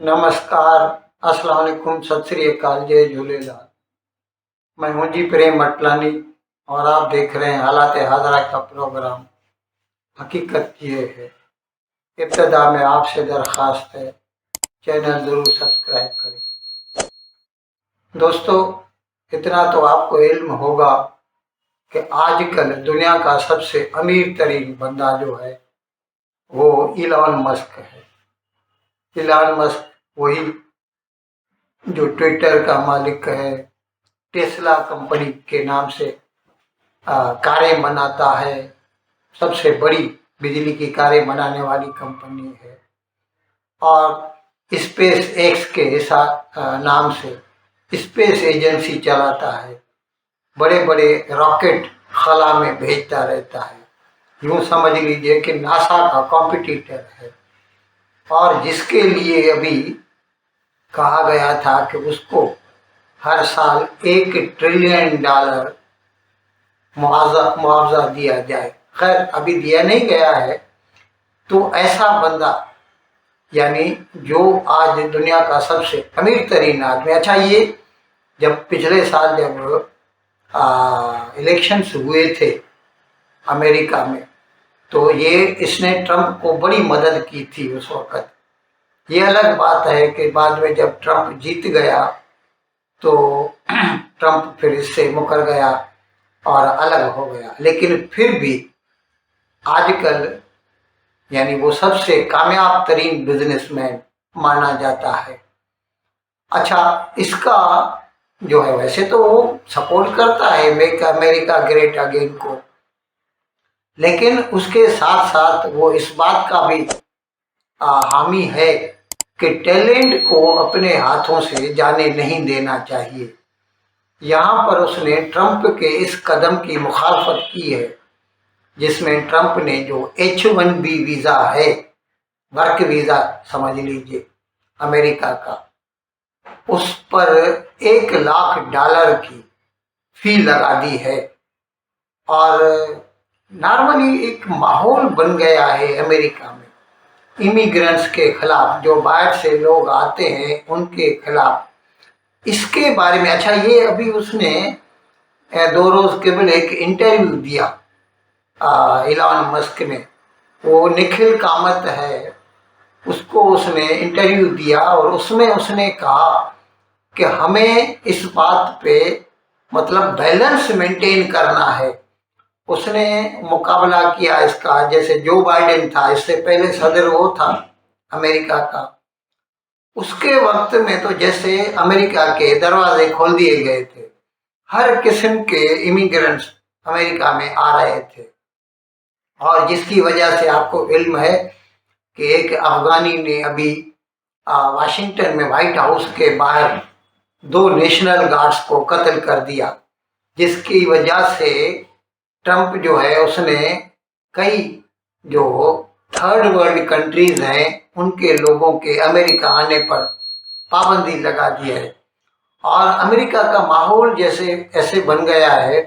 नमस्कार, अस्सलाम वालेकुम, सत श्री अकाल, जय झूलेलाल। मैं हूं जी प्रेम अटलानी और आप देख रहे हैं हालात हाजरा का प्रोग्राम। हकीकत ये है, इब्तदा में आपसे दरख्वास्त है, चैनल ज़रूर सब्सक्राइब करें। दोस्तों, इतना तो आपको इल्म होगा कि आजकल दुनिया का सबसे अमीर तरीन बंदा जो है वो इलॉन मस्क है। इलॉन मस्क वही जो ट्विटर का मालिक है, टेस्ला कंपनी के नाम से कारें बनाता है, सबसे बड़ी बिजली की कारें बनाने वाली कंपनी है। और स्पेस एक्स के नाम से स्पेस एजेंसी चलाता है, बड़े बड़े रॉकेट खला में भेजता रहता है। यूं समझ लीजिए कि नासा का कॉम्पिटिटर है। और जिसके लिए अभी कहा गया था कि उसको हर साल $1 ट्रिलियन मुआवजा दिया जाए, खैर अभी दिया नहीं गया है। तो ऐसा बंदा, यानी जो आज दुनिया का सबसे अमीर तरीन आदमी। अच्छा, ये जब पिछले साल जब इलेक्शंस हुए थे अमेरिका में, तो ये इसने ट्रंप को बड़ी मदद की थी उस वक़्त। ये अलग बात है कि बाद में जब ट्रंप जीत गया तो ट्रंप फिर इससे मुकर गया और अलग हो गया, लेकिन फिर भी आजकल यानी वो सबसे कामयाब तरीन बिजनेसमैन माना जाता है। अच्छा, इसका जो है वैसे तो वो सपोर्ट करता है मेक अमेरिका ग्रेट अगेन को, लेकिन उसके साथ साथ वो इस बात का भी हामी है कि टैलेंट को अपने हाथों से जाने नहीं देना चाहिए। यहाँ पर उसने ट्रंप के इस कदम की मुखालफत की है, जिसमें ट्रंप ने जो H-1B वीज़ा है, वर्क वीज़ा समझ लीजिए अमेरिका का, उस पर $1 लाख की फी लगा दी है। और नॉर्मली एक माहौल बन गया है अमेरिका में इमिग्रेंट्स के खिलाफ, जो बाहर से लोग आते हैं उनके खिलाफ। इसके बारे में अच्छा, ये अभी उसने 2 रोज़ केवल एक इंटरव्यू दिया इलॉन मस्क ने, वो निखिल कामत है, उसको उसने इंटरव्यू दिया और उसमें उसने कहा कि हमें इस बात पे मतलब बैलेंस मेंटेन करना है। उसने मुकाबला किया इसका, जैसे जो बाइडेन था, इससे पहले सदर वो था अमेरिका का, उसके वक्त में तो जैसे अमेरिका के दरवाजे खोल दिए गए थे, हर किस्म के इमिग्रेंट्स अमेरिका में आ रहे थे। और जिसकी वजह से आपको इल्म है कि एक अफगानी ने अभी वाशिंगटन में व्हाइट हाउस के बाहर 2 नेशनल गार्ड्स को कत्ल कर दिया, जिसकी वजह से ट्रंप जो है उसने कई जो थर्ड वर्ल्ड कंट्रीज हैं उनके लोगों के अमेरिका आने पर पाबंदी लगा दी है। और अमेरिका का माहौल जैसे ऐसे बन गया है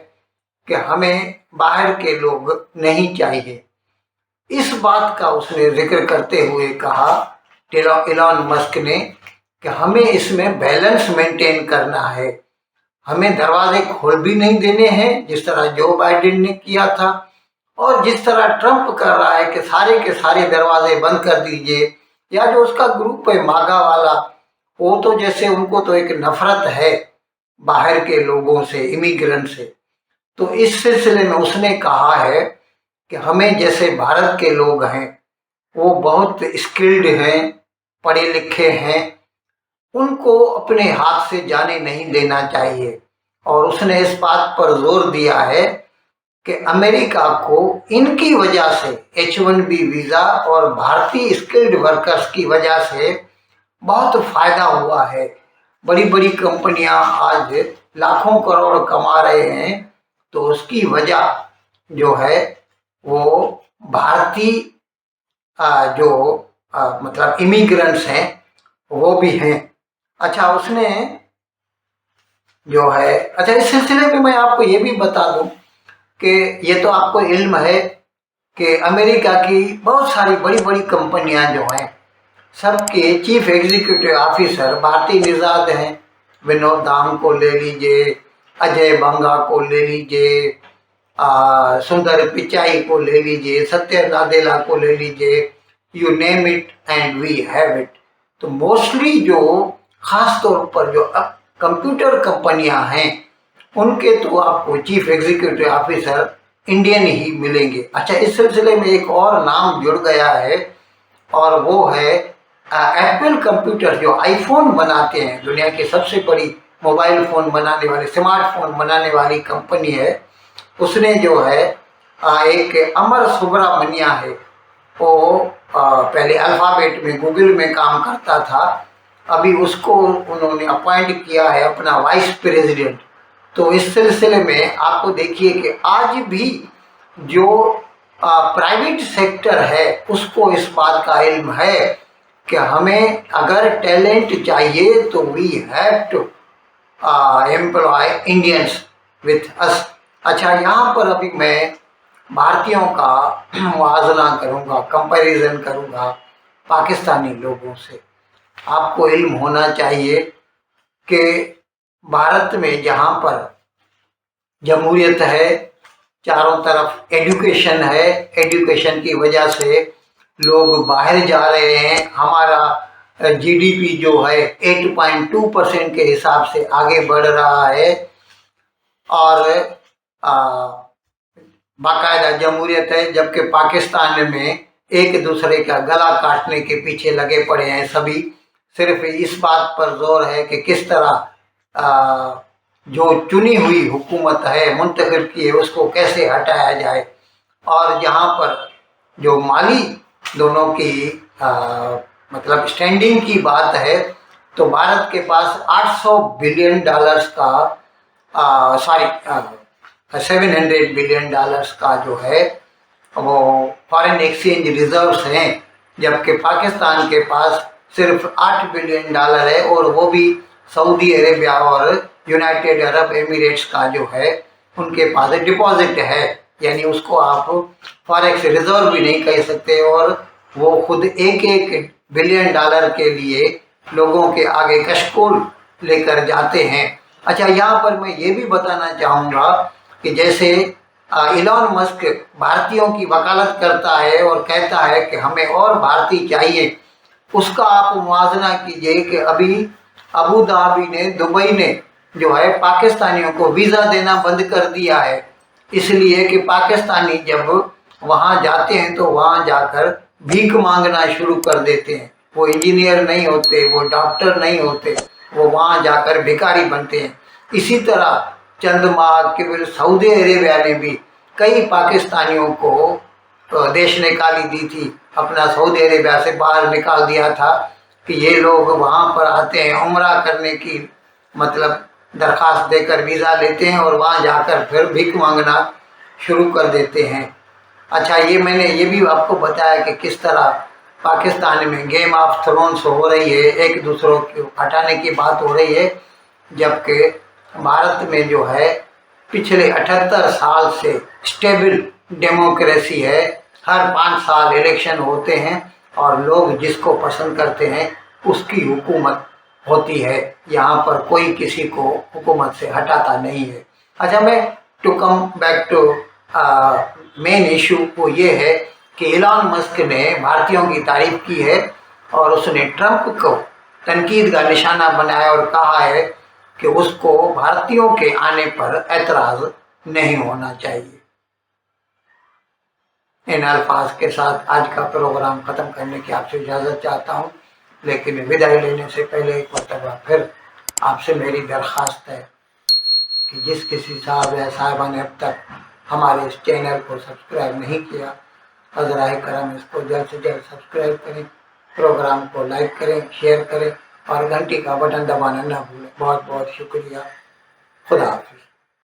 कि हमें बाहर के लोग नहीं चाहिए। इस बात का उसने जिक्र करते हुए कहा इलॉन मस्क ने कि हमें इसमें बैलेंस मेंटेन करना है, हमें दरवाजे खोल भी नहीं देने हैं जिस तरह जो बाइडेन ने किया था, और जिस तरह ट्रंप कर रहा है कि सारे के सारे दरवाजे बंद कर दीजिए। या जो उसका ग्रुप है मागा वाला, वो तो जैसे उनको तो एक नफरत है बाहर के लोगों से, इमिग्रेंट से। तो इस सिलसिले में उसने कहा है कि हमें जैसे भारत के लोग हैं वो बहुत स्किल्ड हैं, पढ़े लिखे हैं, उनको अपने हाथ से जाने नहीं देना चाहिए। और उसने इस बात पर जोर दिया है कि अमेरिका को इनकी वजह से H-1B वीज़ा और भारतीय स्किल्ड वर्कर्स की वजह से बहुत फायदा हुआ है। बड़ी बड़ी कंपनियां आज लाखों करोड़ कमा रहे हैं, तो उसकी वजह जो है वो भारतीय जो मतलब इमिग्रेंट्स हैं वो भी हैं। अच्छा, उसने जो है, अच्छा इस सिलसिले में मैं आपको ये भी बता दूं कि ये तो आपको इल्म है कि अमेरिका की बहुत सारी बड़ी बड़ी कंपनियां जो हैं सबके chief executive officer Bharti Nishad हैं। विनोद धाम को ले लीजिए, अजय बंगा को ले लीजिए, सुंदर पिचाई को ले लीजिए, सत्य नादेला को ले लीजिए, you name it and we have it. तो मोस्टली जो खास तौर पर जो कंप्यूटर कंपनियां हैं उनके तो आपको चीफ एग्जीक्यूटिव ऑफिसर इंडियन ही मिलेंगे। अच्छा, इस सिलसिले में एक और नाम जुड़ गया है और वो है एप्पल कंप्यूटर। जो आईफोन बनाते हैं, दुनिया की सबसे बड़ी मोबाइल फ़ोन बनाने वाली, स्मार्टफोन बनाने वाली कंपनी है, उसने जो है एक अमर सुब्रमण्या है, वो पहले अल्फ़ाबेट में गूगल में काम करता था, अभी उसको उन्होंने अपॉइंट किया है अपना वाइस प्रेसिडेंट। तो इस सिलसिले में आपको देखिए कि आज भी जो प्राइवेट सेक्टर है उसको इस बात का इल्म है कि हमें अगर टैलेंट चाहिए तो we have to employ Indians with us. अच्छा, यहाँ पर अभी मैं भारतीयों का मुआवजा करूँगा, कंपैरिजन करूँगा पाकिस्तानी लोगों से। आपको इल्म होना चाहिए कि भारत में जहाँ पर जमहूरियत है, चारों तरफ एजुकेशन है, एजुकेशन की वजह से लोग बाहर जा रहे हैं। हमारा जीडीपी जो है 8.2% के हिसाब से आगे बढ़ रहा है और बाकायदा जमहूरियत है, जबकि पाकिस्तान में एक दूसरे का गला काटने के पीछे लगे पड़े हैं सभी। सिर्फ इस बात पर जोर है कि किस तरह जो चुनी हुई हुकूमत है, मुंतखब की है, उसको कैसे हटाया जाए। और जहाँ पर जो माली दोनों की मतलब स्टैंडिंग की बात है, तो भारत के पास $800 बिलियन का 700 बिलियन का जो है वो फॉरेन एक्सचेंज रिजर्व्स हैं, जबकि पाकिस्तान के पास सिर्फ $8 बिलियन है और वो भी सऊदी अरेबिया और यूनाइटेड अरब एमिरेट्स का जो है उनके पास डिपॉजिट है, यानी उसको आप फॉरेक्स रिजर्व भी नहीं कह सकते। और वो खुद $1 बिलियन के लिए लोगों के आगे कशकोल लेकर जाते हैं। अच्छा, यहाँ पर मैं ये भी बताना चाहूँगा कि जैसे इलॉन मस्क भारतीयों की वकालत करता है और कहता है कि हमें और भारतीय चाहिए, उसका आप मुआवजा कीजिए कि अभी अबू धाबी ने, दुबई ने जो है पाकिस्तानियों को वीज़ा देना बंद कर दिया है, इसलिए कि पाकिस्तानी जब वहाँ जाते हैं तो वहाँ जाकर भीख मांगना शुरू कर देते हैं। वो इंजीनियर नहीं होते, वो डॉक्टर नहीं होते, वो वहाँ जाकर भिखारी बनते हैं। इसी तरह चंद माह केवल सऊदी अरेबिया ने भी कई पाकिस्तानियों को देश निकाली दी थी, अपना सऊदी अरेबिया से बाहर निकाल दिया था कि ये लोग वहाँ पर आते हैं उम्रा करने की मतलब दरख्वास्त देकर वीज़ा लेते हैं और वहाँ जाकर फिर भीख मांगना शुरू कर देते हैं। अच्छा, ये मैंने ये भी आपको बताया कि किस तरह पाकिस्तान में गेम ऑफ थ्रोन्स हो रही है, एक दूसरों को हटाने की बात हो रही है, जबकि भारत में जो है पिछले 78 साल से स्टेबल डेमोक्रेसी है। हर 5 साल इलेक्शन होते हैं और लोग जिसको पसंद करते हैं उसकी हुकूमत होती है। यहाँ पर कोई किसी को हुकूमत से हटाता नहीं है। अच्छा, मैं to come back to main issue, वो ये है कि इलॉन मस्क ने भारतीयों की तारीफ की है और उसने ट्रंप को तनकीद का निशाना बनाया और कहा है कि उसको भारतीयों के आने पर एतराज़ नहीं होना चाहिए। इन अल्फाज के साथ आज का प्रोग्राम ख़त्म करने की आपसे इजाज़त चाहता हूँ, लेकिन विदाई लेने से पहले एक मरतबा फिर आपसे मेरी दरख्वास्त है कि जिस किसी साहब या साहिबा ने अब तक हमारे इस चैनल को सब्सक्राइब नहीं किया, हज़राए करम इसको जल्द से जल्द सब्सक्राइब करें, प्रोग्राम को लाइक करें, शेयर करें और घंटी का बटन दबाना ना भूलें। बहुत बहुत शुक्रिया। खुदा हाफिज़।